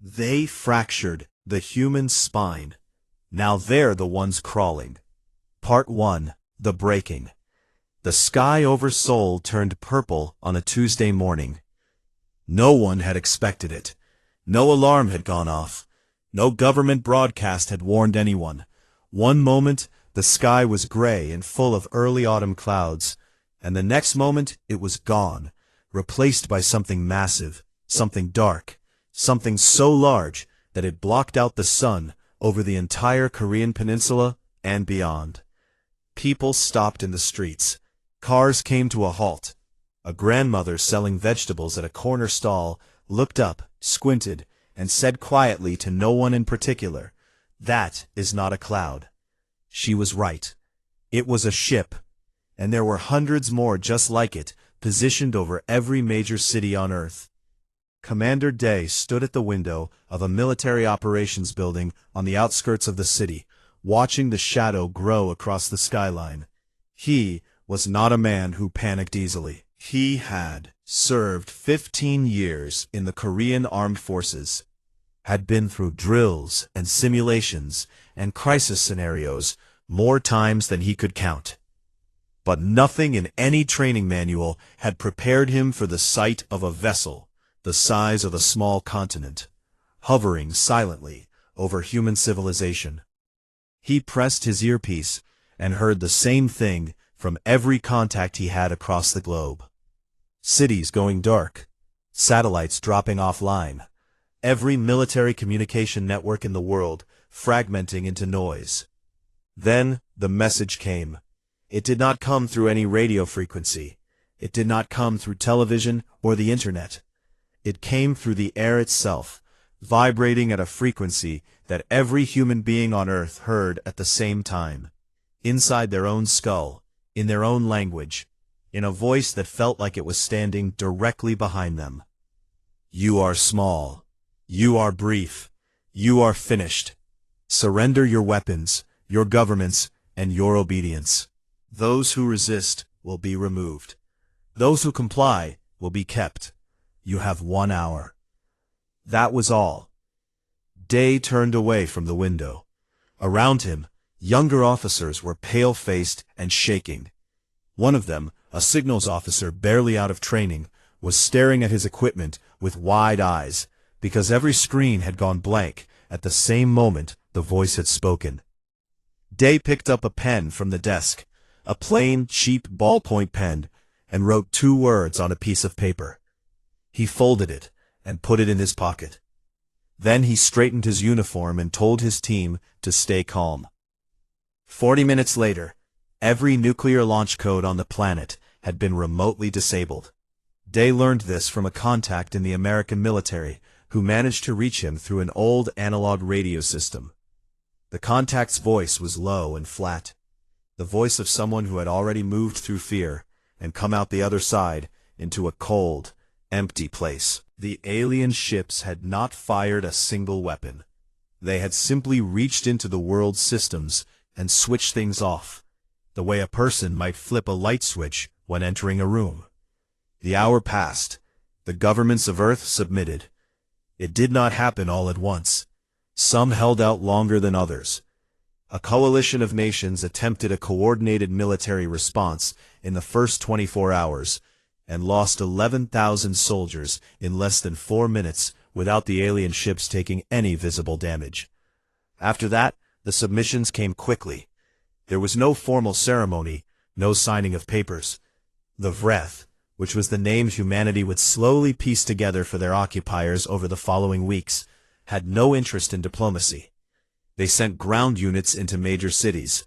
They fractured the human spine. Now they're the ones crawling. Part 1. The Breaking. The sky over Seoul turned purple on a Tuesday morning. No one had expected it. No alarm had gone off. No government broadcast had warned anyone. One moment, the sky was gray and full of early autumn clouds, and the next moment it was gone, replaced by something massive, something dark, something so large that it blocked out the sun over the entire Korean peninsula and beyond. People stopped in the streets. Cars came to a halt. A grandmother selling vegetables at a corner stall looked up, squinted, and said quietly to no one in particular, "That is not a cloud." She was right. It was a ship, and there were hundreds more just like it, positioned over every major city on Earth. Commander Day stood at the window of a military operations building on the outskirts of the city, watching the shadow grow across the skyline. He was not a man who panicked easily. He had served 15 years in the Korean Armed Forces, had been through drills and simulations and crisis scenarios more times than he could count. But nothing in any training manual had prepared him for the sight of a vessel the size of a small continent, hovering silently over human civilization. He pressed his earpiece and heard the same thing from every contact he had across the globe. Cities going dark, satellites dropping offline, every military communication network in the world fragmenting into noise. Then the message came. It did not come through any radio frequency. It did not come through television or the internet. It came through the air itself, vibrating at a frequency that every human being on Earth heard at the same time, inside their own skull, in their own language, in a voice that felt like it was standing directly behind them. You are small. You are brief. You are finished. Surrender your weapons, your governments, and your obedience. Those who resist will be removed. Those who comply will be kept. You have 1 hour. That was all. Day turned away from the window. Around him, younger officers were pale-faced and shaking. One of them, a signals officer barely out of training, was staring at his equipment with wide eyes, because every screen had gone blank at the same moment the voice had spoken. Day picked up a pen from the desk, a plain, cheap ballpoint pen, and wrote 2 words on a piece of paper. He folded it and put it in his pocket. Then he straightened his uniform and told his team to stay calm. 40 minutes later, every nuclear launch code on the planet had been remotely disabled. Day learned this from a contact in the American military who managed to reach him through an old analog radio system. The contact's voice was low and flat, the voice of someone who had already moved through fear and come out the other side into a cold, empty place. The alien ships had not fired a single weapon. They had simply reached into the world's systems and switched things off, the way a person might flip a light switch when entering a room. The hour passed. The governments of Earth submitted. It did not happen all at once. Some held out longer than others. A coalition of nations attempted a coordinated military response in the first 24 hours, and lost 11,000 soldiers in less than 4 minutes without the alien ships taking any visible damage. After that, the submissions came quickly. There was no formal ceremony, no signing of papers. The Vreth, which was the name humanity would slowly piece together for their occupiers over the following weeks, had no interest in diplomacy. They sent ground units into major cities.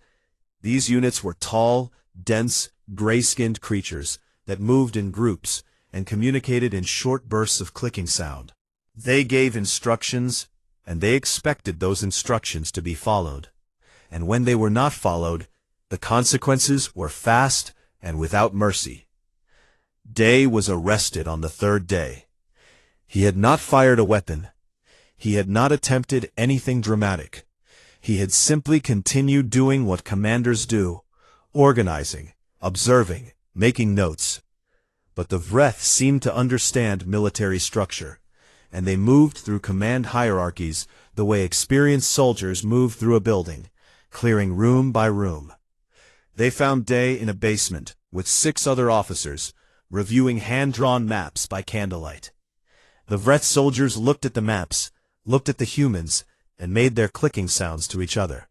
These units were tall, dense, gray-skinned creatures that moved in groups and communicated in short bursts of clicking sound. They gave instructions, and they expected those instructions to be followed. And when they were not followed, the consequences were fast and without mercy. Day was arrested on the 3rd day. He had not fired a weapon. He had not attempted anything dramatic. He had simply continued doing what commanders do, organizing, observing, making notes. But the Vreth seemed to understand military structure, and they moved through command hierarchies the way experienced soldiers move through a building, clearing room by room. They found Day in a basement with 6 other officers, reviewing hand-drawn maps by candlelight. The Vreth soldiers looked at the maps, looked at the humans, and made their clicking sounds to each other.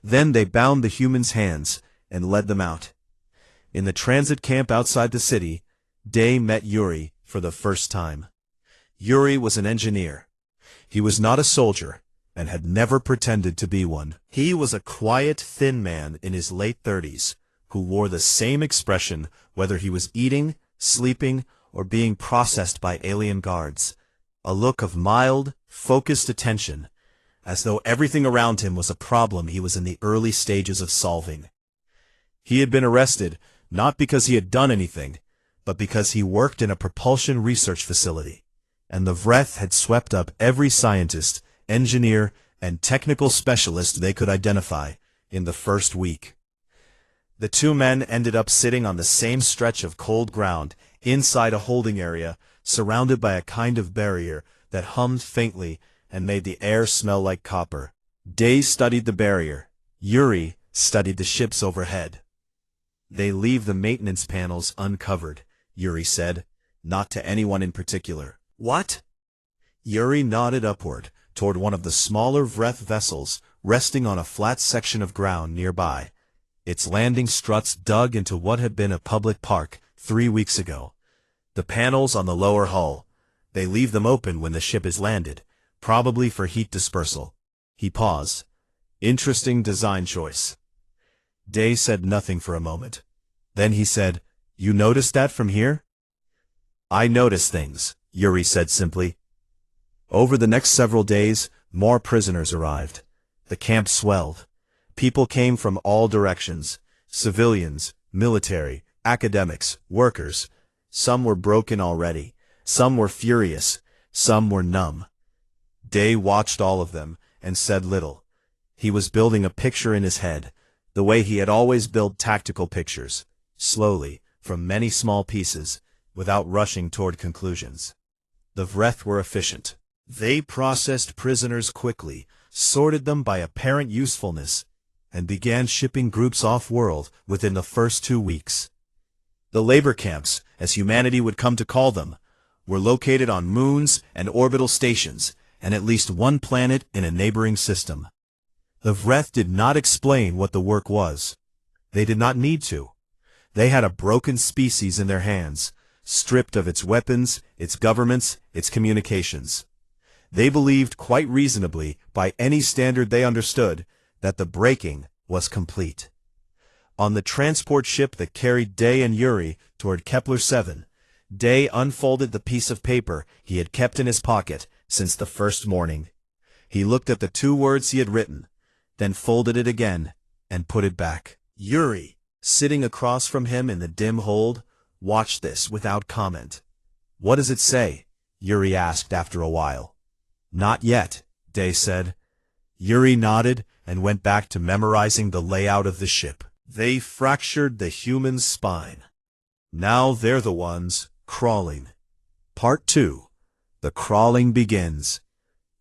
Then they bound the humans' hands and led them out. In the transit camp outside the city, Day met Yuri for the first time. Yuri was an engineer. He was not a soldier, and had never pretended to be one. He was a quiet, thin man in his late 30s, who wore the same expression whether he was eating, sleeping, or being processed by alien guards. A look of mild, focused attention, as though everything around him was a problem he was in the early stages of solving. He had been arrested, not because he had done anything, but because he worked in a propulsion research facility, and the Vreth had swept up every scientist, engineer, and technical specialist they could identify in the first week. The 2 men ended up sitting on the same stretch of cold ground inside a holding area surrounded by a kind of barrier that hummed faintly and made the air smell like copper. Day studied the barrier. Yuri studied the ships overhead. "They leave the maintenance panels uncovered," Yuri said, not to anyone in particular. "What?" Yuri nodded upward toward one of the smaller Vreth vessels resting on a flat section of ground nearby. Its landing struts dug into what had been a public park 3 weeks ago. The panels on the lower hull, they leave them open when the ship is landed, probably for heat dispersal. He paused. "Interesting design choice." Day said nothing for a moment. Then he said, "You noticed that from here?" "I notice things," Yuri said simply. Over the next several days, more prisoners arrived. The camp swelled. People came from all directions: civilians, military, academics, workers. Some were broken already. Some were furious. Some were numb. Day watched all of them and said little. He was building a picture in his head, the way he had always built tactical pictures, slowly, from many small pieces, without rushing toward conclusions. The Vreth were efficient. They processed prisoners quickly, sorted them by apparent usefulness, and began shipping groups off-world within the first 2 weeks. The labor camps, as humanity would come to call them, were located on moons and orbital stations, and at least one planet in a neighboring system. The Vreth did not explain what the work was. They did not need to. They had a broken species in their hands, stripped of its weapons, its governments, its communications. They believed quite reasonably, by any standard they understood, that the breaking was complete. On the transport ship that carried Day and Yuri toward Kepler-7, Day unfolded the piece of paper he had kept in his pocket since the first morning. He looked at the 2 words he had written, then folded it again and put it back. Yuri, sitting across from him in the dim hold, watched this without comment. "What does it say?" Yuri asked after a while. "Not yet," Day said. Yuri nodded and went back to memorizing the layout of the ship. They fractured the human spine. Now they're the ones crawling. Part 2. The crawling begins.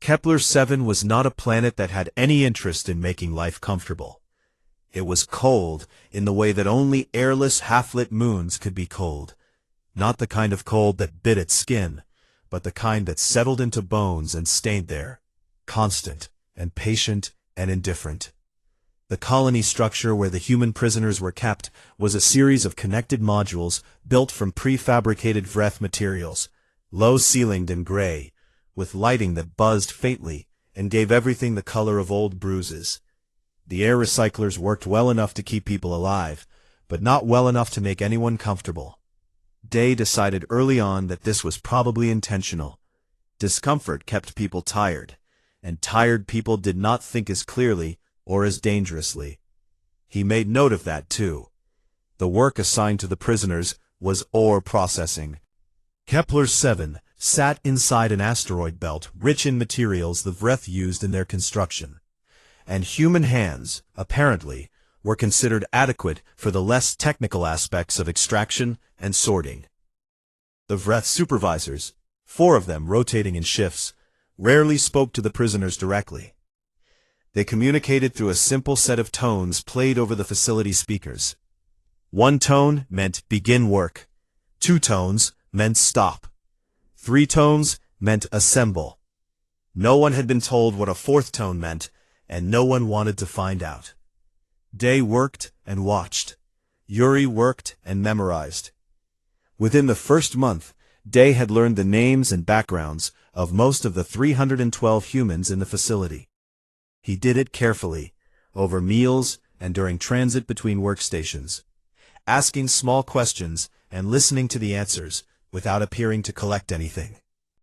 Kepler-7 was not a planet that had any interest in making life comfortable. It was cold in the way that only airless half-lit moons could be cold. Not the kind of cold that bit at skin, but the kind that settled into bones and stayed there, constant and patient and indifferent. The colony structure where the human prisoners were kept was a series of connected modules built from prefabricated Vreth materials, low-ceilinged and gray, with lighting that buzzed faintly and gave everything the color of old bruises. The air recyclers worked well enough to keep people alive, but not well enough to make anyone comfortable. Day decided early on that this was probably intentional. Discomfort kept people tired, and tired people did not think as clearly or as dangerously. He made note of that, too. The work assigned to the prisoners was ore processing. Kepler-7 sat inside an asteroid belt rich in materials the Vreth used in their construction, and human hands, apparently, were considered adequate for the less technical aspects of extraction and sorting. The Vreth supervisors, 4 of them rotating in shifts, rarely spoke to the prisoners directly. They communicated through a simple set of tones played over the facility speakers. 1 tone meant begin work. 2 tones meant stop. 3 tones meant assemble. No one had been told what a 4th tone meant, and no one wanted to find out. Day worked and watched. Yuri worked and memorized. Within the first month, Day had learned the names and backgrounds of most of the 312 humans in the facility. He did it carefully, over meals and during transit between workstations, asking small questions and listening to the answers without appearing to collect anything.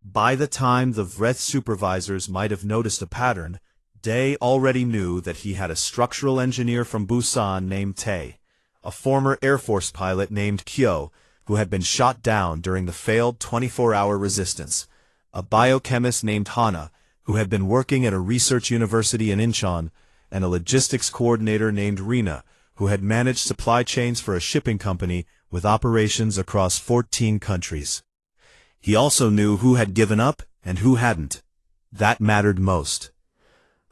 By the time the Vreth supervisors might have noticed a pattern, Day already knew that he had a structural engineer from Busan named Tae, a former Air Force pilot named Kyo, who had been shot down during the failed 24-hour resistance, a biochemist named Hana, who had been working at a research university in Incheon, and a logistics coordinator named Rina, who had managed supply chains for a shipping company with operations across 14 countries. He also knew who had given up and who hadn't. That mattered most.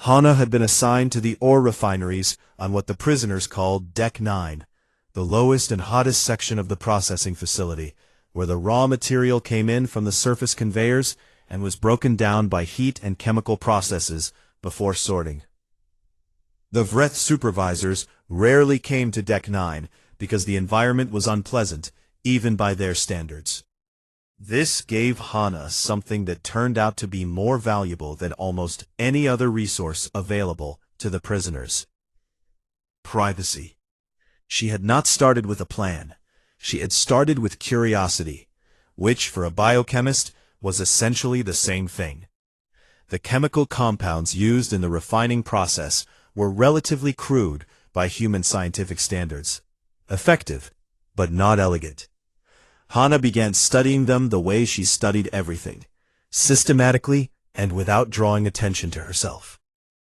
Hana had been assigned to the ore refineries on what the prisoners called Deck 9, the lowest and hottest section of the processing facility, where the raw material came in from the surface conveyors and was broken down by heat and chemical processes before sorting. The Vreth supervisors rarely came to Deck 9 because the environment was unpleasant, even by their standards. This gave Hana something that turned out to be more valuable than almost any other resource available to the prisoners: privacy. She had not started with a plan. She had started with curiosity, which, for a biochemist, was essentially the same thing. The chemical compounds used in the refining process were relatively crude by human scientific standards. Effective, but not elegant. Hana began studying them the way she studied everything, systematically and without drawing attention to herself.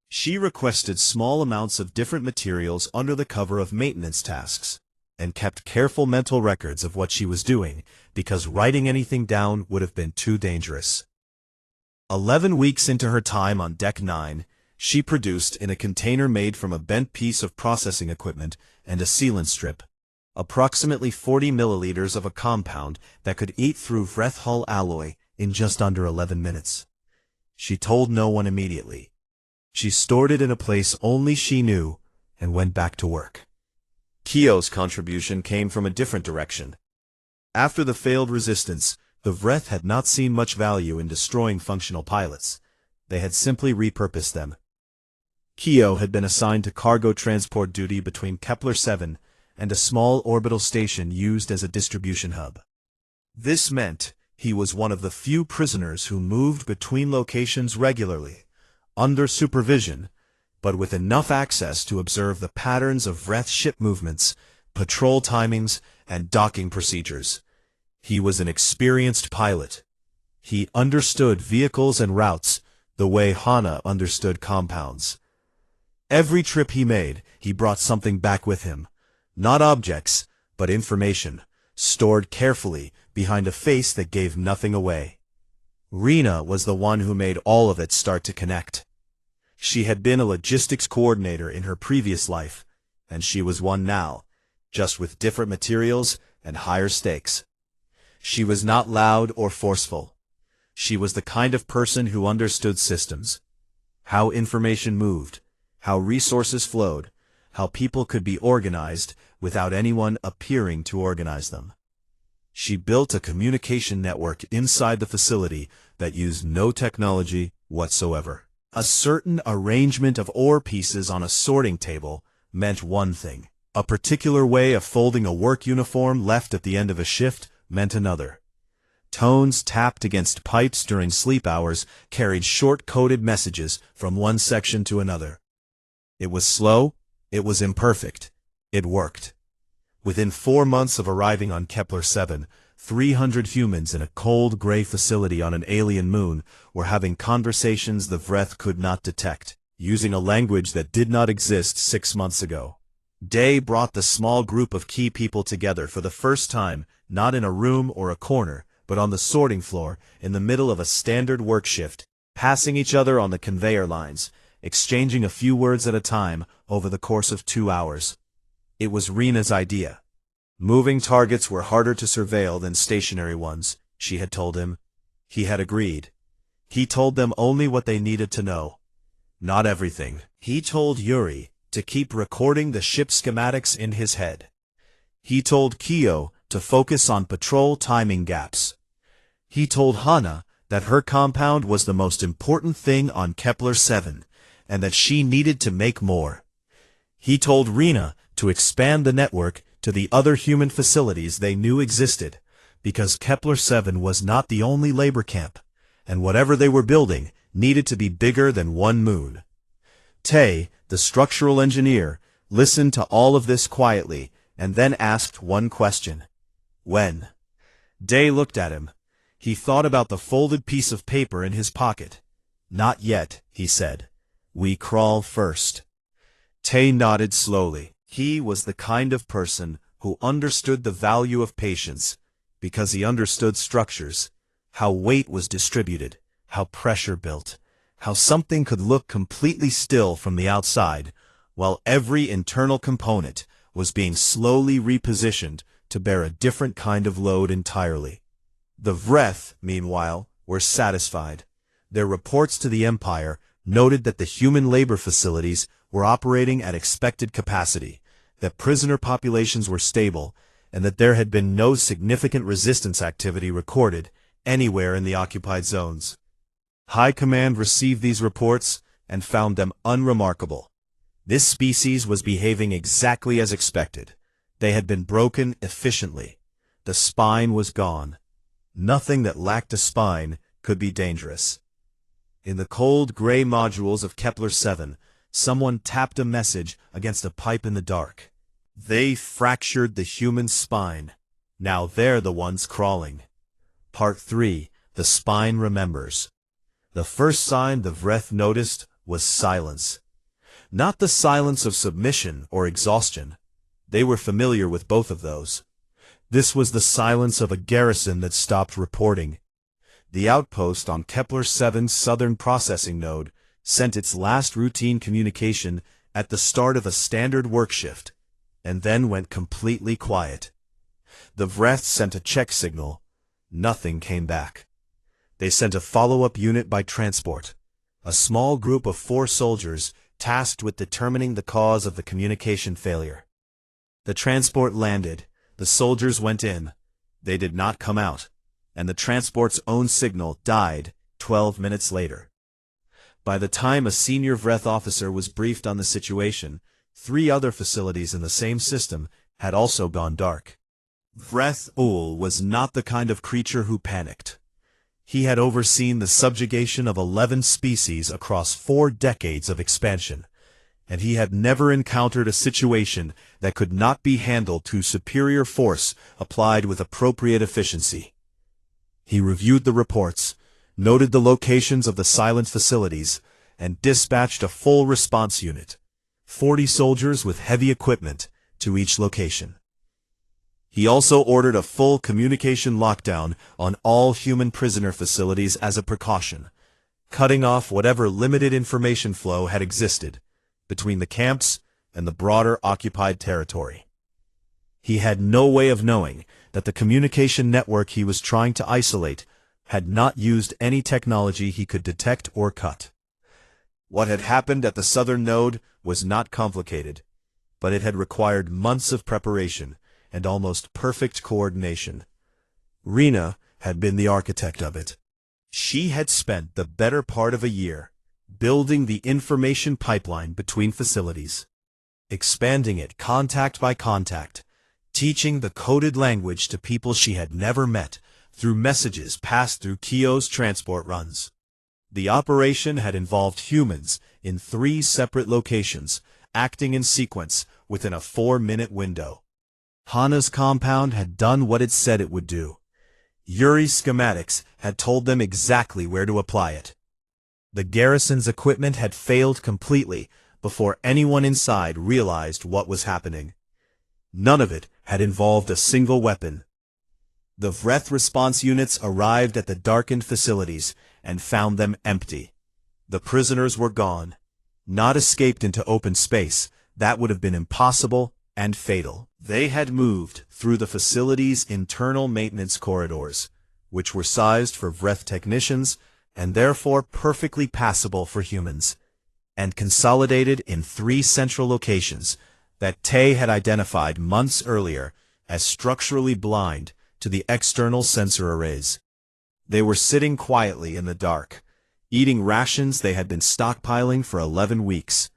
She requested small amounts of different materials under the cover of maintenance tasks, and kept careful mental records of what she was doing, because writing anything down would have been too dangerous. 11 weeks into her time on Deck 9, she produced, in a container made from a bent piece of processing equipment and a sealant strip, approximately 40 milliliters of a compound that could eat through Vreth hull alloy in just under 11 minutes. She told no one immediately. She stored it in a place only she knew and went back to work. Kyo's contribution came from a different direction. After the failed resistance, the Vreth had not seen much value in destroying functional pilots. They had simply repurposed them. Kyo had been assigned to cargo transport duty between Kepler-7 and a small orbital station used as a distribution hub. This meant he was one of the few prisoners who moved between locations regularly, under supervision, but with enough access to observe the patterns of Vreth ship movements, patrol timings, and docking procedures. He was an experienced pilot. He understood vehicles and routes the way Hana understood compounds. Every trip he made, he brought something back with him. Not objects, but information, stored carefully behind a face that gave nothing away. Rina was the one who made all of it start to connect. She had been a logistics coordinator in her previous life, and she was one now, just with different materials and higher stakes. She was not loud or forceful. She was the kind of person who understood systems, how information moved, how resources flowed, how people could be organized without anyone appearing to organize them. She built a communication network inside the facility that used no technology whatsoever. A certain arrangement of ore pieces on a sorting table meant one thing. A particular way of folding a work uniform left at the end of a shift meant another. Tones tapped against pipes during sleep hours carried short-coded messages from one section to another. It was slow, it was imperfect, it worked. Within 4 months of arriving on Kepler-7, 300 humans in a cold gray facility on an alien moon were having conversations the Vreth could not detect, using a language that did not exist 6 months ago. Day brought the small group of key people together for the first time, not in a room or a corner, but on the sorting floor, in the middle of a standard work shift, passing each other on the conveyor lines, exchanging a few words at a time over the course of 2 hours. It was Rena's idea. Moving targets were harder to surveil than stationary ones, she had told him. He had agreed. He told them only what they needed to know. Not everything. He told Yuri to keep recording the ship schematics in his head. He told Kyo to focus on patrol timing gaps. He told Hana that her compound was the most important thing on Kepler-7, and that she needed to make more. He told Rena to expand the network to the other human facilities they knew existed, because Kepler-7 was not the only labor camp, and whatever they were building needed to be bigger than one moon. Tay, the structural engineer, listened to all of this quietly, and then asked one question. When? Day looked at him. He thought about the folded piece of paper in his pocket. Not yet, he said. We crawl first. Tay nodded slowly. He was the kind of person who understood the value of patience, because he understood structures, how weight was distributed, how pressure built, how something could look completely still from the outside, while every internal component was being slowly repositioned to bear a different kind of load entirely. The Vreth, meanwhile, were satisfied. Their reports to the Empire noted that the human labor facilities were operating at expected capacity, that prisoner populations were stable, and that there had been no significant resistance activity recorded anywhere in the occupied zones. High Command received these reports and found them unremarkable. This species was behaving exactly as expected. They had been broken efficiently. The spine was gone. Nothing that lacked a spine could be dangerous. In the cold gray modules of Kepler-7, someone tapped a message against a pipe in the dark. They fractured the human spine. Now they're the ones crawling. Part 3. The Spine Remembers. The first sign the Vreth noticed was silence. Not the silence of submission or exhaustion. They were familiar with both of those. This was the silence of a garrison that stopped reporting. The outpost on Kepler-7's southern processing node sent its last routine communication at the start of a standard work shift, and then went completely quiet. The Vreth sent a check signal. Nothing came back. They sent a follow-up unit by transport, a small group of 4 soldiers tasked with determining the cause of the communication failure. The transport landed, the soldiers went in, they did not come out, and the transport's own signal died 12 minutes later. By the time a senior Vreth officer was briefed on the situation, 3 other facilities in the same system had also gone dark. Vreth Ul was not the kind of creature who panicked. He had overseen the subjugation of 11 species across 4 decades of expansion, and he had never encountered a situation that could not be handled to superior force applied with appropriate efficiency. He reviewed the reports, noted the locations of the silent facilities, and dispatched a full response unit, 40 soldiers with heavy equipment, to each location. He also ordered a full communication lockdown on all human prisoner facilities as a precaution, cutting off whatever limited information flow had existed between the camps and the broader occupied territory. He had no way of knowing that the communication network he was trying to isolate had not used any technology he could detect or cut. What had happened at the southern node was not complicated, but it had required months of preparation and almost perfect coordination. Rena had been the architect of it. She had spent the better part of a year building the information pipeline between facilities, expanding it contact by contact, teaching the coded language to people she had never met through messages passed through Kyo's transport runs. The operation had involved humans in 3 separate locations, acting in sequence within a 4-minute window. Hana's compound had done what it said it would do. Yuri's schematics had told them exactly where to apply it. The garrison's equipment had failed completely before anyone inside realized what was happening. None of it had involved a single weapon. The Vreth response units arrived at the darkened facilities and found them empty. The prisoners were gone. Not escaped into open space. That would have been impossible and fatal. They had moved through the facility's internal maintenance corridors, which were sized for Vreth technicians and therefore perfectly passable for humans, and consolidated in 3 central locations that Tay had identified months earlier as structurally blind to the external sensor arrays. They were sitting quietly in the dark, eating rations they had been stockpiling for 11 weeks,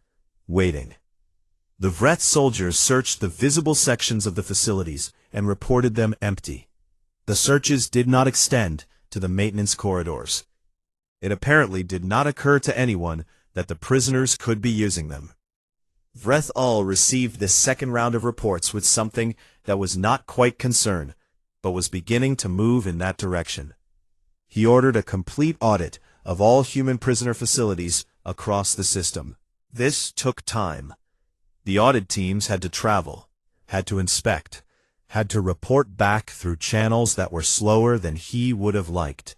waiting. The Vreth soldiers searched the visible sections of the facilities and reported them empty. The searches did not extend to the maintenance corridors. It apparently did not occur to anyone that the prisoners could be using them. Vreth Ul received this second round of reports with something that was not quite concern, but was beginning to move in that direction. He ordered a complete audit of all human prisoner facilities across the system. This took time. The audit teams had to travel, had to inspect, had to report back through channels that were slower than he would have liked,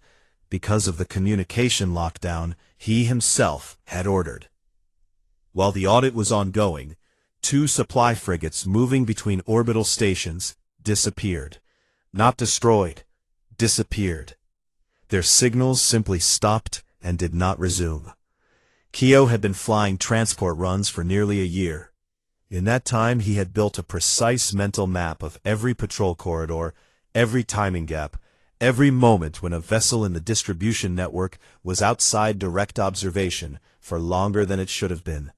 because of the communication lockdown he himself had ordered. While the audit was ongoing, 2 supply frigates moving between orbital stations disappeared. Not destroyed, disappeared. Their signals simply stopped and did not resume. Keo had been flying transport runs for nearly a year. In that time he had built a precise mental map of every patrol corridor, every timing gap, every moment when a vessel in the distribution network was outside direct observation for longer than it should have been.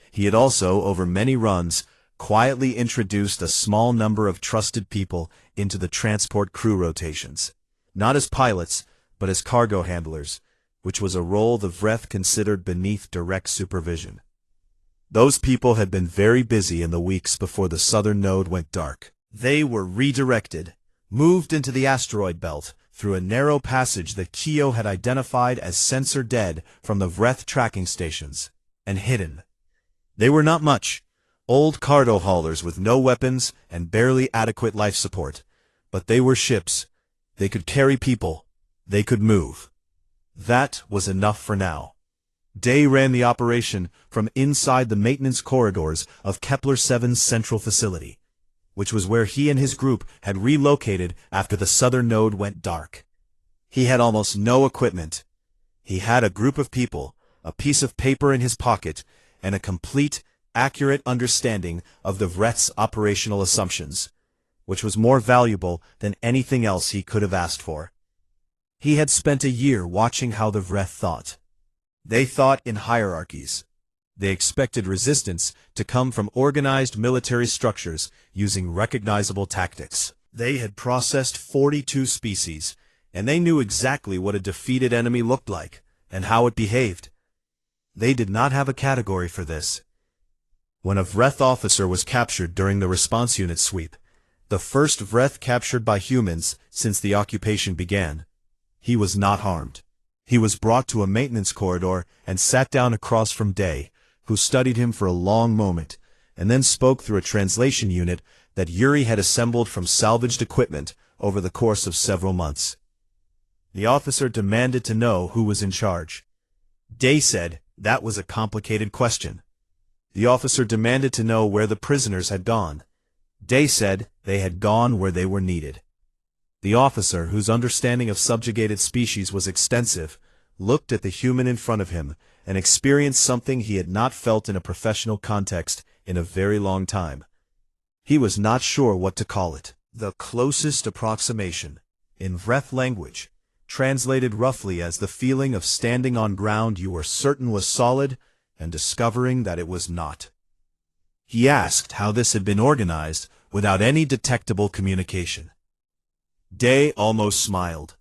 He had also, over many runs, quietly introduced a small number of trusted people into the transport crew rotations, not as pilots, but as cargo handlers, which was a role the Vreth considered beneath direct supervision. Those people had been very busy in the weeks before the southern node went dark. They were redirected, moved into the asteroid belt through a narrow passage that Keo had identified as sensor dead from the Vreth tracking stations, and hidden. They were not much, old cargo haulers with no weapons and barely adequate life support, but they were ships. They could carry people. They could move. That was enough for now. Day ran the operation from inside the maintenance corridors of Kepler-7's central facility, which was where he and his group had relocated after the southern node went dark. He had almost no equipment. He had a group of people, a piece of paper in his pocket, and a complete, accurate understanding of the Vreth's operational assumptions, which was more valuable than anything else he could have asked for. He had spent a year watching how the Vreth thought. They thought in hierarchies. They expected resistance to come from organized military structures using recognizable tactics. They had processed 42 species, and they knew exactly what a defeated enemy looked like and how it behaved. They did not have a category for this. When a Vreth officer was captured during the response unit sweep, the first Vreth captured by humans since the occupation began, he was not harmed. He was brought to a maintenance corridor and sat down across from Day, who studied him for a long moment, and then spoke through a translation unit that Yuri had assembled from salvaged equipment over the course of several months. The officer demanded to know who was in charge. Day said that was a complicated question. The officer demanded to know where the prisoners had gone. Day said they had gone where they were needed. The officer, whose understanding of subjugated species was extensive, looked at the human in front of him and experienced something he had not felt in a professional context in a very long time. He was not sure what to call it. The closest approximation, in Vreth language, translated roughly as the feeling of standing on ground you were certain was solid and discovering that it was not. He asked how this had been organized without any detectable communication. Day almost smiled.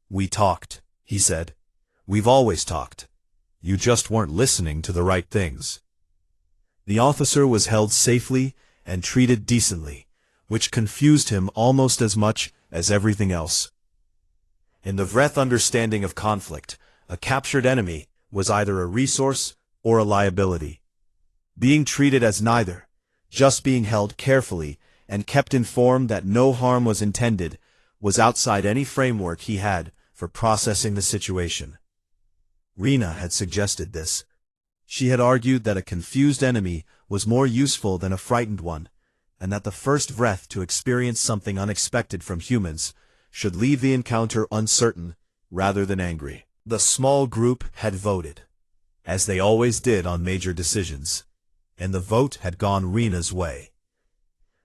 "We talked," he said. "We've always talked. You just weren't listening to the right things." The officer was held safely and treated decently, which confused him almost as much as everything else. In the Vreth understanding of conflict, a captured enemy was either a resource or a liability. Being treated as neither, just being held carefully and kept informed that no harm was intended, was outside any framework he had for processing the situation. Rena had suggested this. She had argued that a confused enemy was more useful than a frightened one, and that the first Vreth to experience something unexpected from humans should leave the encounter uncertain rather than angry. The small group had voted, as they always did on major decisions, and the vote had gone Rena's way.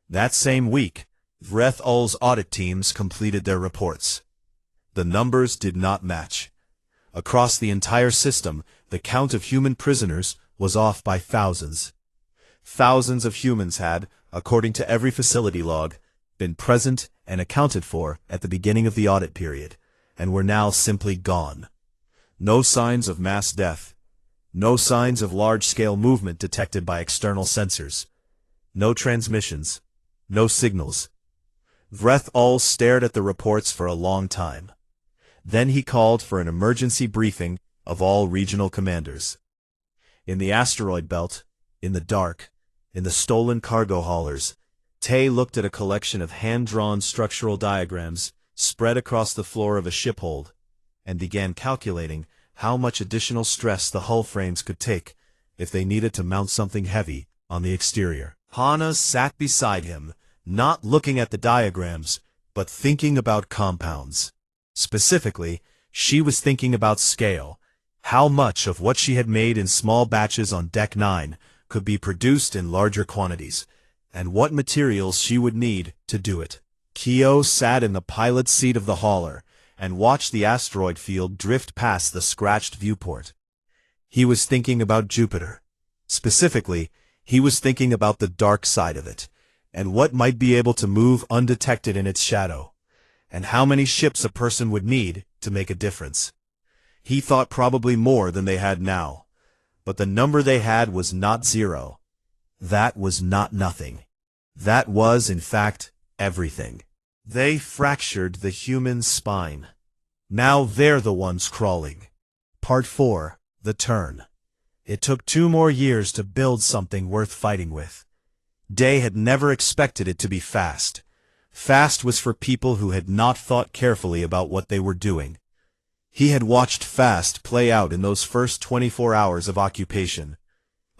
That same week, Vreth Ul's audit teams completed their reports. The numbers did not match. Across the entire system, the count of human prisoners was off by thousands. Thousands of humans had, according to every facility log, been present and accounted for at the beginning of the audit period, and were now simply gone. No signs of mass death. No signs of large-scale movement detected by external sensors. No transmissions. No signals. Vreth Ul stared at the reports for a long time. Then he called for an emergency briefing of all regional commanders. In the asteroid belt, in the dark, in the stolen cargo haulers, Tay looked at a collection of hand-drawn structural diagrams spread across the floor of a shiphold, and began calculating how much additional stress the hull frames could take if they needed to mount something heavy on the exterior. Hana sat beside him, not looking at the diagrams, but thinking about compounds. Specifically, she was thinking about scale, how much of what she had made in small batches on Deck 9 could be produced in larger quantities, and what materials she would need to do it. Kyo sat in the pilot's seat of the hauler and watched the asteroid field drift past the scratched viewport. He was thinking about Jupiter. Specifically, he was thinking about the dark side of it, and what might be able to move undetected in its shadow, and how many ships a person would need to make a difference. He thought probably more than they had now, but the number they had was not zero. That was not nothing. That was, in fact, everything. They fractured the human spine. Now they're the ones crawling. Part 4, The Turn. It took 2 more years to build something worth fighting with. Day had never expected it to be fast. Fast was for people who had not thought carefully about what they were doing. He had watched fast play out in those first 24 hours of occupation.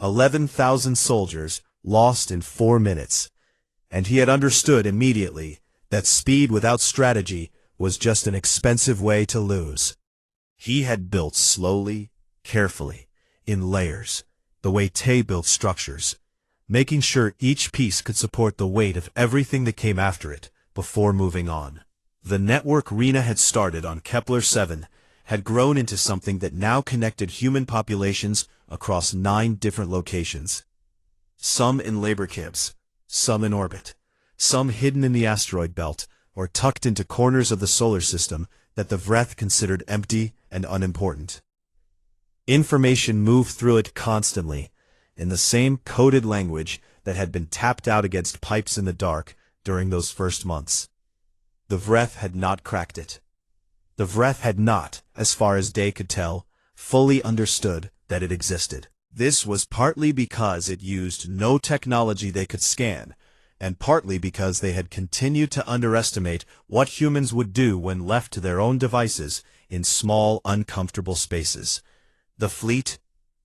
11,000 soldiers lost in 4 minutes. And he had understood immediately that speed without strategy was just an expensive way to lose. He had built slowly, carefully, in layers, the way Tay built structures, making sure each piece could support the weight of everything that came after it before moving on. The network Rena had started on Kepler 7 had grown into something that now connected human populations across 9 different locations. Some in labor camps, some in orbit, some hidden in the asteroid belt or tucked into corners of the solar system that the Vreth considered empty and unimportant. Information moved through it constantly, in the same coded language that had been tapped out against pipes in the dark during those first months. The Vreth had not cracked it. The Vreth had not, as far as Day could tell, fully understood that it existed. This was partly because it used no technology they could scan, and partly because they had continued to underestimate what humans would do when left to their own devices in small, uncomfortable spaces. The fleet,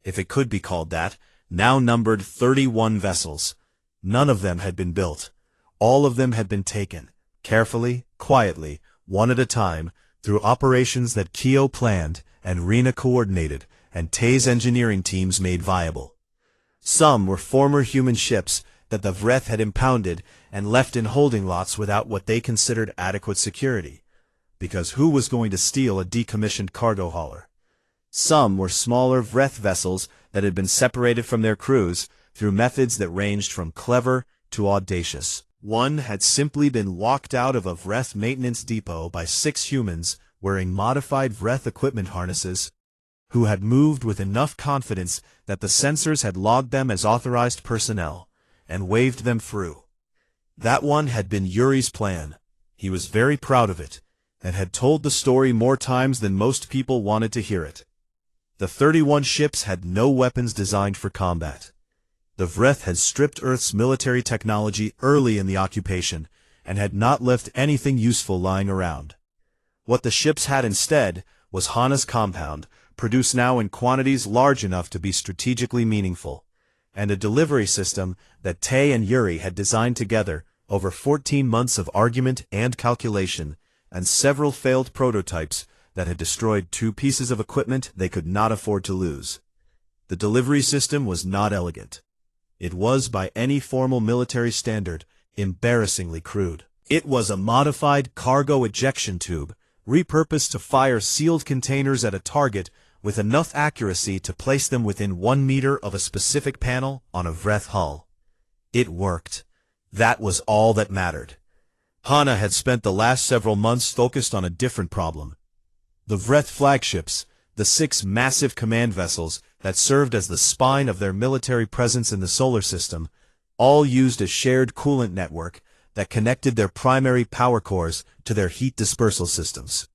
if it could be called that, now numbered 31 vessels. None of them had been built. All of them had been taken, carefully, quietly, one at a time, through operations that Kyo planned and Rena coordinated and Tay's engineering teams made viable. Some were former human ships that the Vreth had impounded and left in holding lots without what they considered adequate security, because who was going to steal a decommissioned cargo hauler? Some were smaller Vreth vessels that had been separated from their crews through methods that ranged from clever to audacious. One had simply been walked out of a Vreth maintenance depot by 6 humans wearing modified Vreth equipment harnesses, who had moved with enough confidence that the sensors had logged them as authorized personnel, and waved them through. That one had been Yuri's plan. He was very proud of it, and had told the story more times than most people wanted to hear it. The 31 ships had no weapons designed for combat. The Vreth had stripped Earth's military technology early in the occupation, and had not left anything useful lying around. What the ships had instead was Hana's compound, produced now in quantities large enough to be strategically meaningful, and a delivery system that Tay and Yuri had designed together over 14 months of argument and calculation, and several failed prototypes that had destroyed 2 pieces of equipment they could not afford to lose. The delivery system was not elegant. It was, by any formal military standard, embarrassingly crude. It was a modified cargo ejection tube, repurposed to fire sealed containers at a target with enough accuracy to place them within 1 meter of a specific panel on a Vreth hull. It worked. That was all that mattered. Hana had spent the last several months focused on a different problem. The Vreth flagships, the 6 massive command vessels that served as the spine of their military presence in the solar system, all used a shared coolant network that connected their primary power cores to their heat dispersal systems.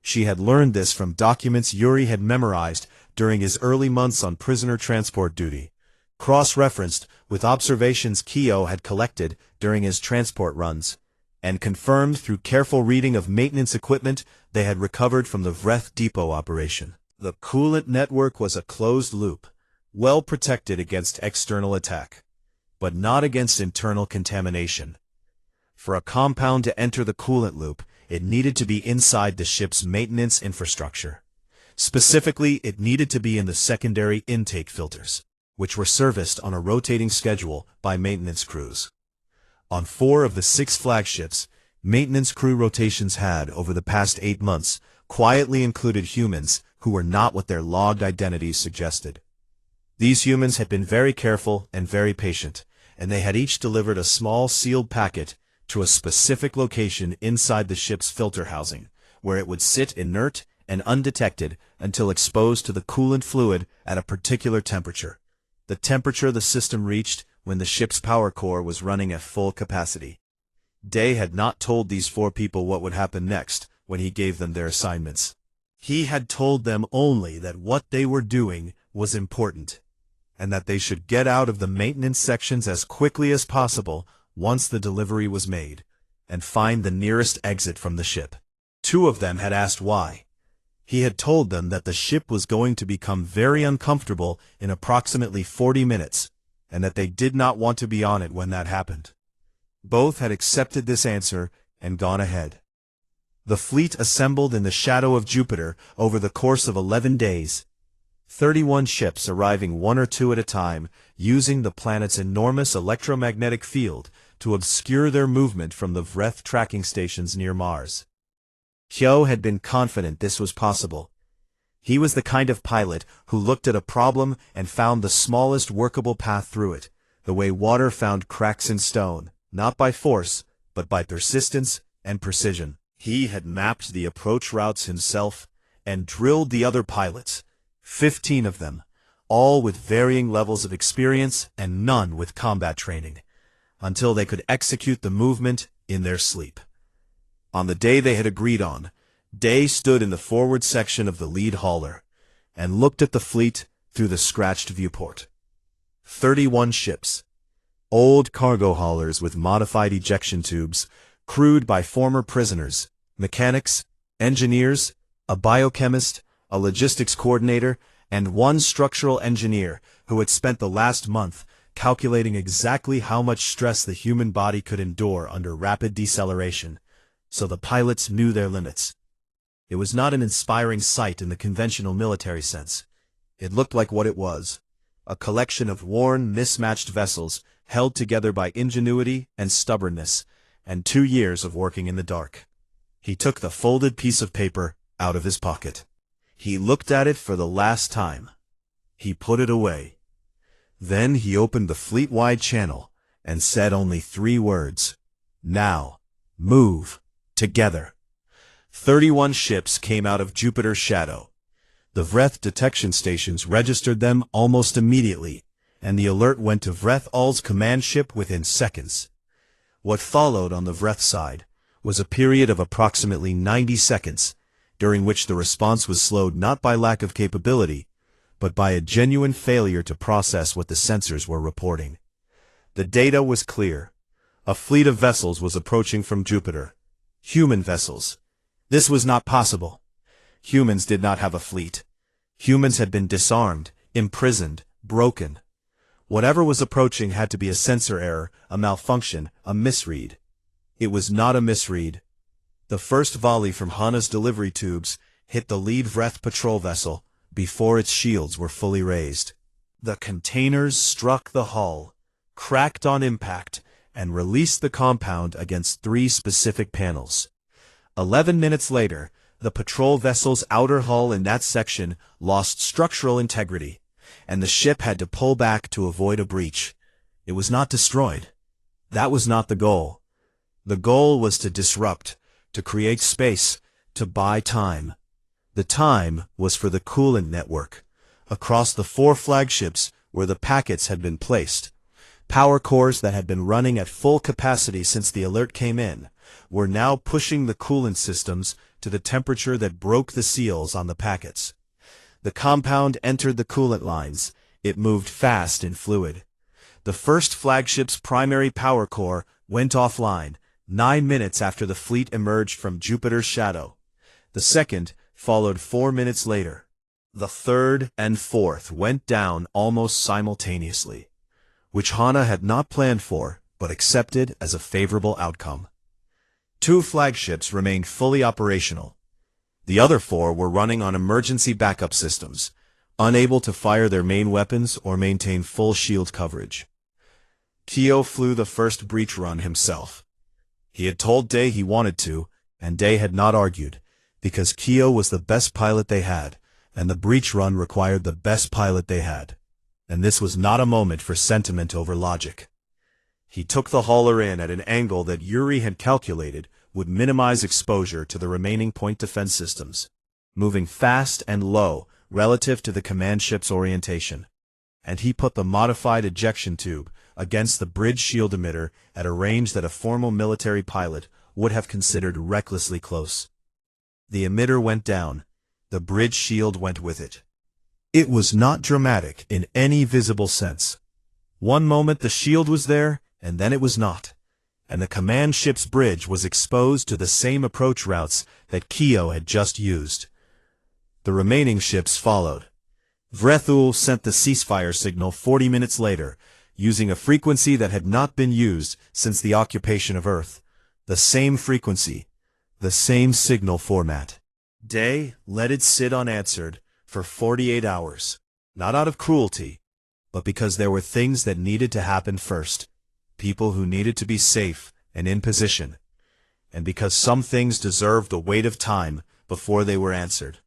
She had learned this from documents Yuri had memorized during his early months on prisoner transport duty, cross-referenced with observations Kyo had collected during his transport runs, and confirmed through careful reading of maintenance equipment they had recovered from the Vreth depot operation. The coolant network was a closed loop, well protected against external attack, but not against internal contamination. For a compound to enter the coolant loop, it needed to be inside the ship's maintenance infrastructure. Specifically, it needed to be in the secondary intake filters, which were serviced on a rotating schedule by maintenance crews. On 4 of the 6 flagships, maintenance crew rotations had, over the past 8 months, quietly included humans who were not what their logged identities suggested. These humans had been very careful and very patient, and they had each delivered a small sealed packet to a specific location inside the ship's filter housing, where it would sit inert and undetected until exposed to the coolant fluid at a particular temperature, the temperature the system reached when the ship's power core was running at full capacity. Day had not told these 4 people what would happen next when he gave them their assignments. He had told them only that what they were doing was important, and that they should get out of the maintenance sections as quickly as possible once the delivery was made, and find the nearest exit from the ship. 2 of them had asked why. He had told them that the ship was going to become very uncomfortable in approximately 40 minutes, and that they did not want to be on it when that happened. Both had accepted this answer and gone ahead. The fleet assembled in the shadow of Jupiter over the course of 11 days, 31 ships arriving 1 or 2 at a time, using the planet's enormous electromagnetic field to obscure their movement from the Vreth tracking stations near Mars. Kyo had been confident this was possible. He was the kind of pilot who looked at a problem and found the smallest workable path through it, the way water found cracks in stone, not by force, but by persistence and precision. He had mapped the approach routes himself and drilled the other pilots, 15 of them, all with varying levels of experience and none with combat training, until they could execute the movement in their sleep. On the day they had agreed on, Day stood in the forward section of the lead hauler and looked at the fleet through the scratched viewport. 31 ships, old cargo haulers with modified ejection tubes, crewed by former prisoners, mechanics, engineers, a biochemist, a logistics coordinator, and 1 structural engineer who had spent the last month calculating exactly how much stress the human body could endure under rapid deceleration, so the pilots knew their limits. It was not an inspiring sight in the conventional military sense. It looked like what it was, a collection of worn, mismatched vessels held together by ingenuity and stubbornness, and 2 years of working in the dark. He took the folded piece of paper out of his pocket. He looked at it for the last time. He put it away. Then he opened the fleet-wide channel and said only 3 words. Now, move, together. 31 ships came out of Jupiter's shadow. The Vreth detection stations registered them almost immediately, and the alert went to Vreth Ul's command ship within seconds. What followed on the Vreth side was a period of approximately 90 seconds, during which the response was slowed not by lack of capability, but by a genuine failure to process what the sensors were reporting. The data was clear. A fleet of vessels was approaching from Jupiter. Human vessels. This was not possible. Humans did not have a fleet. Humans had been disarmed, imprisoned, broken. Whatever was approaching had to be a sensor error, a malfunction, a misread. It was not a misread. The first volley from Hana's delivery tubes hit the lead Vreth patrol vessel before its shields were fully raised. The containers struck the hull, cracked on impact, and released the compound against 3 specific panels. 11 minutes later, the patrol vessel's outer hull in that section lost structural integrity, and the ship had to pull back to avoid a breach. It was not destroyed. That was not the goal. The goal was to disrupt, to create space, to buy time. The time was for the coolant network. Across the 4 flagships where the packets had been placed, power cores that had been running at full capacity since the alert came in were now pushing the coolant systems to the temperature that broke the seals on the packets. The compound entered the coolant lines. It moved fast and fluid. The first flagship's primary power core went offline 9 minutes after the fleet emerged from Jupiter's shadow. The second followed 4 minutes later. The third and fourth went down almost simultaneously, which Hana had not planned for but accepted as a favorable outcome. 2 flagships remained fully operational. The other 4 were running on emergency backup systems, unable to fire their main weapons or maintain full shield coverage. Kyo flew the first breach run himself. He had told Day he wanted to, and Day had not argued, because Kyo was the best pilot they had, and the breach run required the best pilot they had. And this was not a moment for sentiment over logic. He took the hauler in at an angle that Yuri had calculated would minimize exposure to the remaining point defense systems, moving fast and low relative to the command ship's orientation. And he put the modified ejection tube against the bridge shield emitter at a range that a formal military pilot would have considered recklessly close. The emitter went down. The bridge shield went with it. It was not dramatic in any visible sense. One moment the shield was there, and then it was not, and the command ship's bridge was exposed to the same approach routes that Kyo had just used. The remaining ships followed. Vrethul sent the ceasefire signal 40 minutes later, using a frequency that had not been used since the occupation of Earth. The same frequency, the same signal format. Day let it sit unanswered for 48 hours, not out of cruelty, but because there were things that needed to happen first, people who needed to be safe and in position, and because some things deserved the weight of time before they were answered.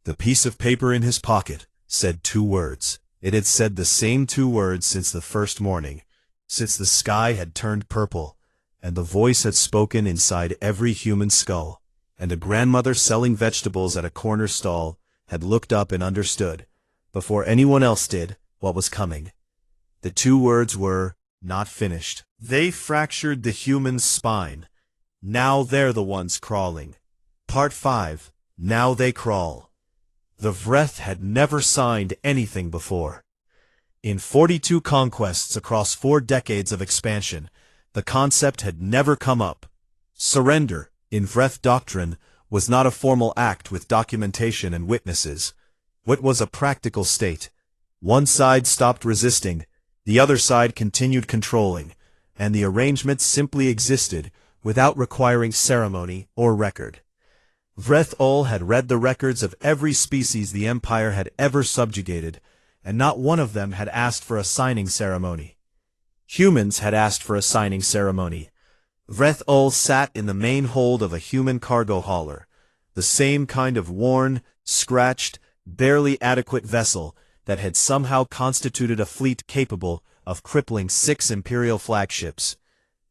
The piece of paper in his pocket said 2 words. It had said the same 2 words since the first morning, since the sky had turned purple, and the voice had spoken inside every human skull, and a grandmother selling vegetables at a corner stall had looked up and understood, before anyone else did, what was coming. The 2 words were, not finished. They fractured the human's spine. Now they're the ones crawling. Part 5. Now they crawl. The Vreth had never signed anything before. In 42 conquests across 4 decades of expansion, the concept had never come up. Surrender, in Vreth doctrine, was not a formal act with documentation and witnesses. What was a practical state? One side stopped resisting, the other side continued controlling, and the arrangement simply existed without requiring ceremony or record. Vreth had read the records of every species the Empire had ever subjugated, and not one of them had asked for a signing ceremony. Humans had asked for a signing ceremony. Vreth sat in the main hold of a human cargo hauler, the same kind of worn, scratched, barely adequate vessel that had somehow constituted a fleet capable of crippling 6 Imperial flagships,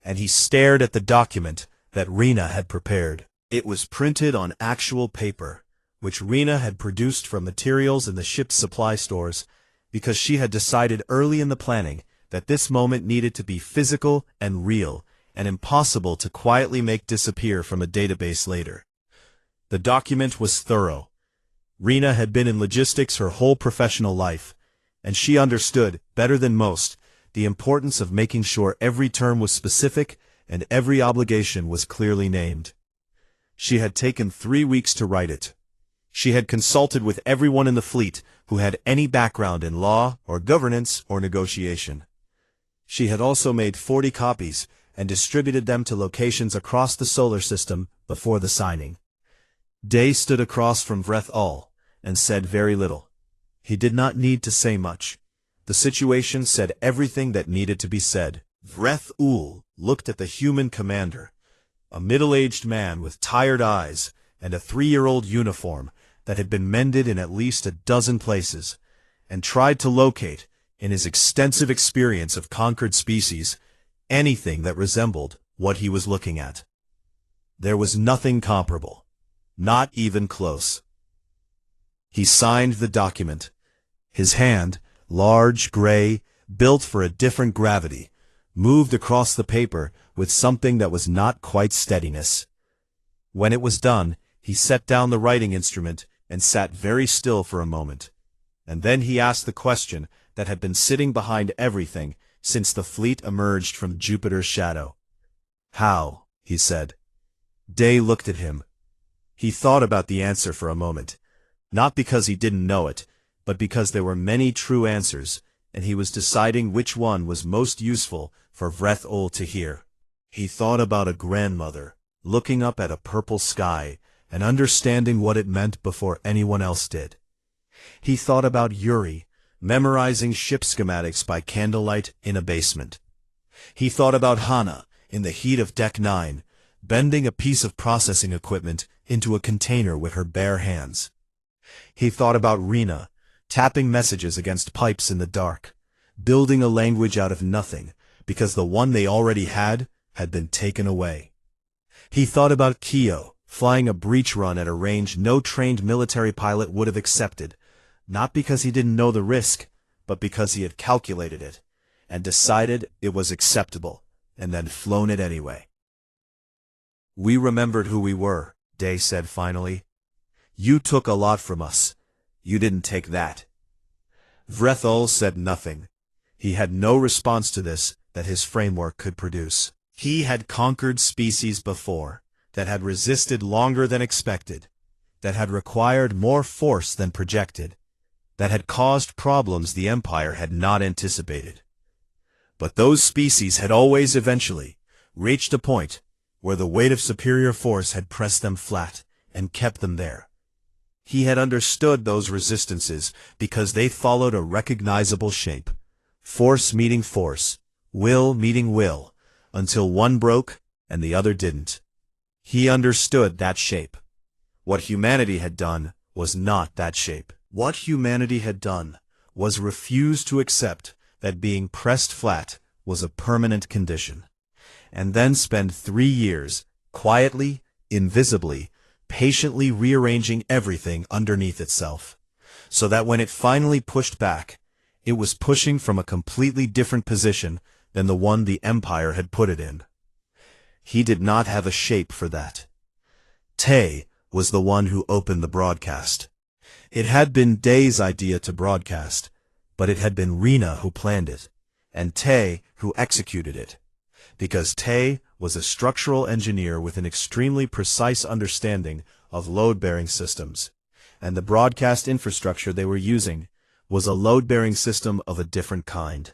and he stared at the document that Rena had prepared. It was printed on actual paper, which Rena had produced from materials in the ship's supply stores, because she had decided early in the planning that this moment needed to be physical and real, and impossible to quietly make disappear from a database later. The document was thorough. Rena had been in logistics her whole professional life, and she understood, better than most, the importance of making sure every term was specific and every obligation was clearly named. She had taken 3 weeks to write it. She had consulted with everyone in the fleet who had any background in law or governance or negotiation. She had also made 40 copies and distributed them to locations across the solar system before the signing. Day stood across from Vreth Ul and said very little. He did not need to say much. The situation said everything that needed to be said. Vreth Ul looked at the human commander, a middle-aged man with tired eyes and a 3-year-old uniform that had been mended in at least a dozen places, and tried to locate, in his extensive experience of conquered species, anything that resembled what he was looking at. There was nothing comparable, not even close. He signed the document. His hand, large, gray, built for a different gravity, moved across the paper with something that was not quite steadiness. When it was done, he set down the writing instrument and sat very still for a moment. And then he asked the question that had been sitting behind everything since the fleet emerged from Jupiter's shadow. "How?" he said. Day looked at him. He thought about the answer for a moment, not because he didn't know it, but because there were many true answers, and he was deciding which one was most useful for Vreth Ul to hear. He thought about a grandmother, looking up at a purple sky, and understanding what it meant before anyone else did. He thought about Yuri, memorizing ship schematics by candlelight in a basement. He thought about Hana, in the heat of Deck 9, bending a piece of processing equipment into a container with her bare hands. He thought about Rena, tapping messages against pipes in the dark, building a language out of nothing, because the one they already had been taken away. He thought about Kyo, flying a breach run at a range no trained military pilot would have accepted, not because he didn't know the risk, but because he had calculated it, and decided it was acceptable, and then flown it anyway. "We remembered who we were," Day said finally. "You took a lot from us. You didn't take that." Vreth Ul said nothing. He had no response to this that his framework could produce. He had conquered species before, that had resisted longer than expected, that had required more force than projected, that had caused problems the Empire had not anticipated. But those species had always eventually reached a point where the weight of superior force had pressed them flat and kept them there. He had understood those resistances because they followed a recognizable shape, force meeting force, will meeting will, until one broke and the other didn't. He understood that shape. What humanity had done was not that shape. What humanity had done was refuse to accept that being pressed flat was a permanent condition, and then spend 3 years, quietly, invisibly, patiently rearranging everything underneath itself, so that when it finally pushed back, it was pushing from a completely different position than the one the Empire had put it in. He did not have a shape for that. Tay was the one who opened the broadcast. It had been Day's idea to broadcast, but it had been Rena who planned it, and Tay who executed it, because Tay was a structural engineer with an extremely precise understanding of load-bearing systems, and the broadcast infrastructure they were using was a load-bearing system of a different kind.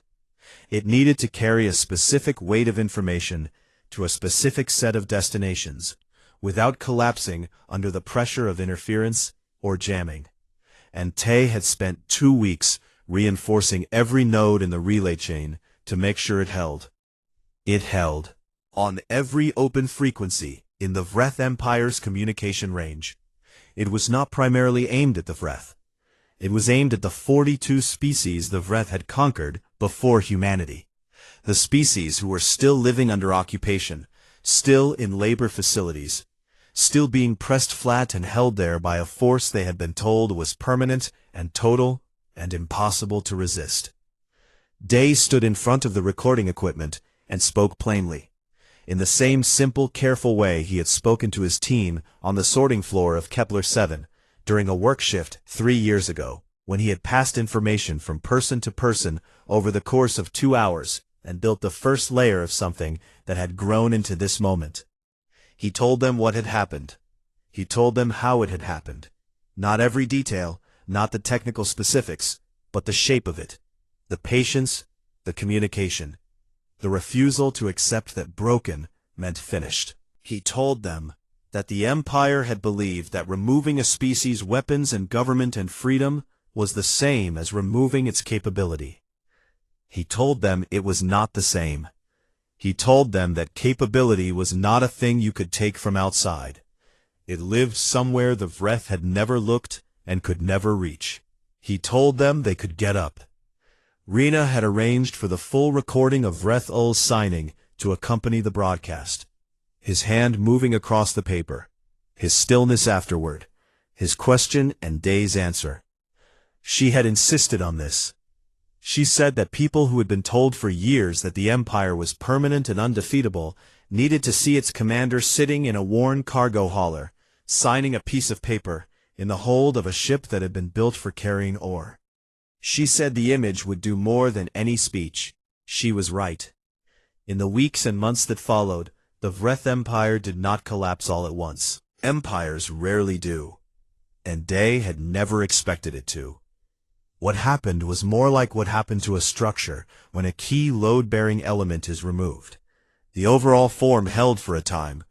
It needed to carry a specific weight of information to a specific set of destinations, without collapsing under the pressure of interference or jamming. And Tay had spent 2 weeks reinforcing every node in the relay chain to make sure it held. It held on every open frequency in the Vreth Empire's communication range. It was not primarily aimed at the Vreth. It was aimed at the 42 species the Vreth had conquered before humanity. The species who were still living under occupation, still in labor facilities, still being pressed flat and held there by a force they had been told was permanent and total and impossible to resist. Day stood in front of the recording equipment and spoke plainly, in the same simple, careful way he had spoken to his team on the sorting floor of Kepler 7 during a work shift 3 years ago. when he had passed information from person to person over the course of 2 hours and built the first layer of something that had grown into this moment. He told them what had happened. He told them how it had happened. Not every detail, not the technical specifics, but the shape of it. The patience, the communication. The refusal to accept that broken meant finished. He told them that the Empire had believed that removing a species' weapons and government and freedom was the same as removing its capability. He told them it was not the same. He told them that capability was not a thing you could take from outside. It lived somewhere the Vreth had never looked and could never reach. He told them they could get up. Rena had arranged for the full recording of Vreth Ul's signing to accompany the broadcast. His hand moving across the paper, his stillness afterward, his question and Day's answer. She had insisted on this. She said that people who had been told for years that the Empire was permanent and undefeatable needed to see its commander sitting in a worn cargo hauler, signing a piece of paper, in the hold of a ship that had been built for carrying ore. She said the image would do more than any speech. She was right. In the weeks and months that followed, the Vreth Empire did not collapse all at once. Empires rarely do. And Day had never expected it to. What happened was more like what happened to a structure when a key load-bearing element is removed. The overall form held for a time,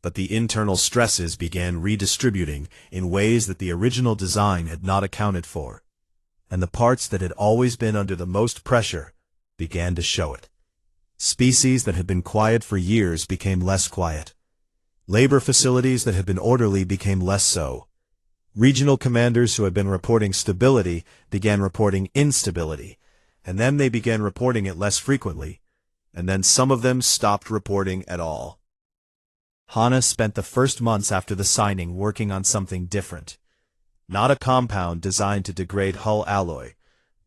but the internal stresses began redistributing in ways that the original design had not accounted for. And the parts that had always been under the most pressure began to show it. Species that had been quiet for years became less quiet. Labor facilities that had been orderly became less so. Regional commanders who had been reporting stability began reporting instability, and then they began reporting it less frequently, and then some of them stopped reporting at all. Hana spent the first months after the signing working on something different. Not a compound designed to degrade hull alloy,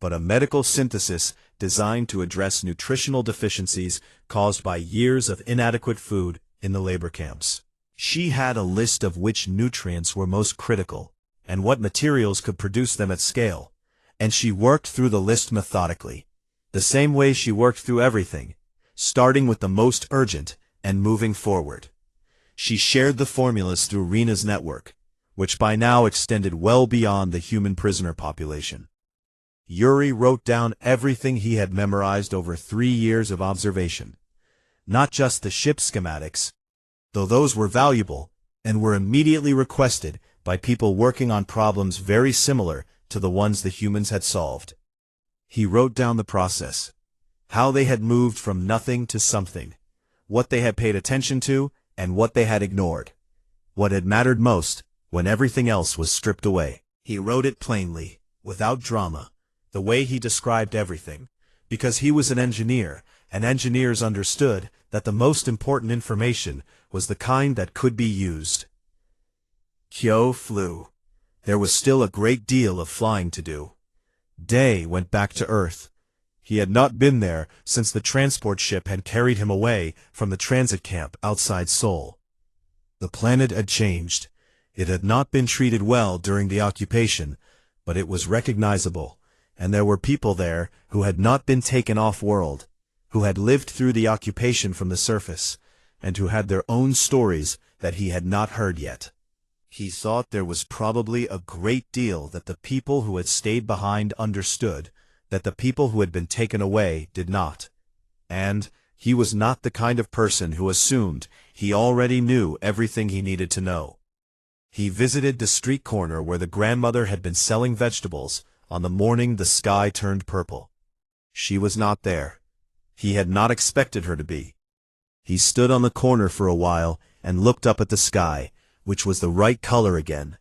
but a medical synthesis designed to address nutritional deficiencies caused by years of inadequate food in the labor camps. She had a list of which nutrients were most critical, and what materials could produce them at scale, and she worked through the list methodically, the same way she worked through everything, starting with the most urgent and moving forward. She shared the formulas through Rena's network, which by now extended well beyond the human prisoner population. Yuri wrote down everything he had memorized over 3 years of observation. Not just the ship schematics, though those were valuable and were immediately requested by people working on problems very similar to the ones the humans had solved. He wrote down the process, how they had moved from nothing to something, what they had paid attention to and what they had ignored, what had mattered most when everything else was stripped away. He wrote it plainly, without drama, the way he described everything, because he was an engineer, and engineers understood that the most important information was the kind that could be used. Kyo flew. There was still a great deal of flying to do. Day went back to Earth. He had not been there since the transport ship had carried him away from the transit camp outside Seoul. The planet had changed. It had not been treated well during the occupation, but it was recognizable, and there were people there who had not been taken off-world, who had lived through the occupation from the surface, and who had their own stories that he had not heard yet. He thought there was probably a great deal that the people who had stayed behind understood, that the people who had been taken away did not. And he was not the kind of person who assumed he already knew everything he needed to know. He visited the street corner where the grandmother had been selling vegetables on the morning the sky turned purple. She was not there. He had not expected her to be. He stood on the corner for a while and looked up at the sky, which was the right color again,